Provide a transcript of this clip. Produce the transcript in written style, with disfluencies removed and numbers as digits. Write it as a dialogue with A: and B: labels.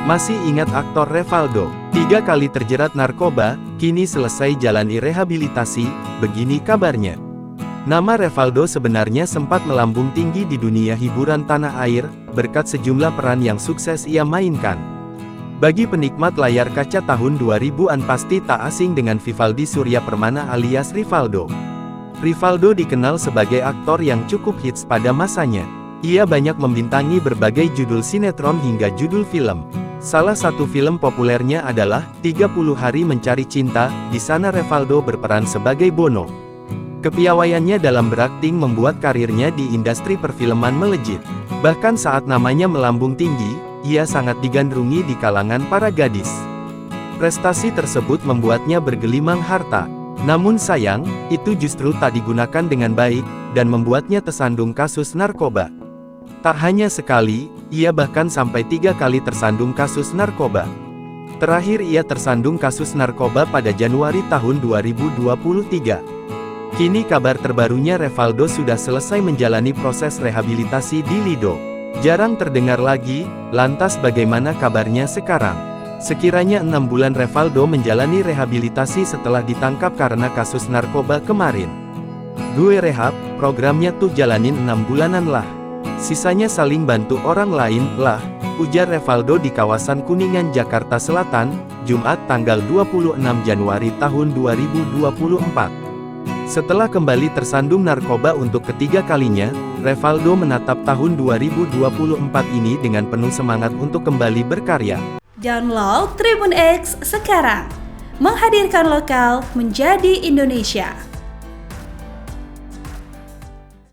A: Masih ingat aktor Revaldo? 3 kali terjerat narkoba, kini selesai jalani rehabilitasi, begini kabarnya. Nama Revaldo sebenarnya sempat melambung tinggi di dunia hiburan tanah air, berkat sejumlah peran yang sukses ia mainkan. Bagi penikmat layar kaca tahun 2000-an pasti tak asing dengan Vivaldi Surya Permana alias Rivaldo. Rivaldo dikenal sebagai aktor yang cukup hits pada masanya. Ia banyak membintangi berbagai judul sinetron hingga judul film. Salah satu film populernya adalah 30 Hari Mencari Cinta, di sana Revaldo berperan sebagai Bono. Kepiawaiannya dalam berakting membuat karirnya di industri perfilman melejit. Bahkan saat namanya melambung tinggi, ia sangat digandrungi di kalangan para gadis. Prestasi tersebut membuatnya bergelimang harta. Namun sayang, itu justru tak digunakan dengan baik, dan membuatnya tersandung kasus narkoba. Tak hanya sekali, ia bahkan sampai 3 kali tersandung kasus narkoba. Terakhir ia tersandung kasus narkoba pada Januari tahun 2023. Kini kabar terbarunya Revaldo sudah selesai menjalani proses rehabilitasi di Lido. Jarang terdengar lagi, lantas bagaimana kabarnya sekarang? Sekiranya 6 bulan Revaldo menjalani rehabilitasi setelah ditangkap karena kasus narkoba kemarin. Gue rehab, programnya tuh jalanin 6 bulanan lah. Sisanya saling bantu orang lain, lah, ujar Revaldo di kawasan Kuningan, Jakarta Selatan, Jumat tanggal 26 Januari tahun 2024. Setelah kembali tersandung narkoba untuk ketiga kalinya, Revaldo menatap tahun 2024 ini dengan penuh semangat untuk kembali berkarya.
B: Download Tribun X sekarang, menghadirkan lokal menjadi Indonesia.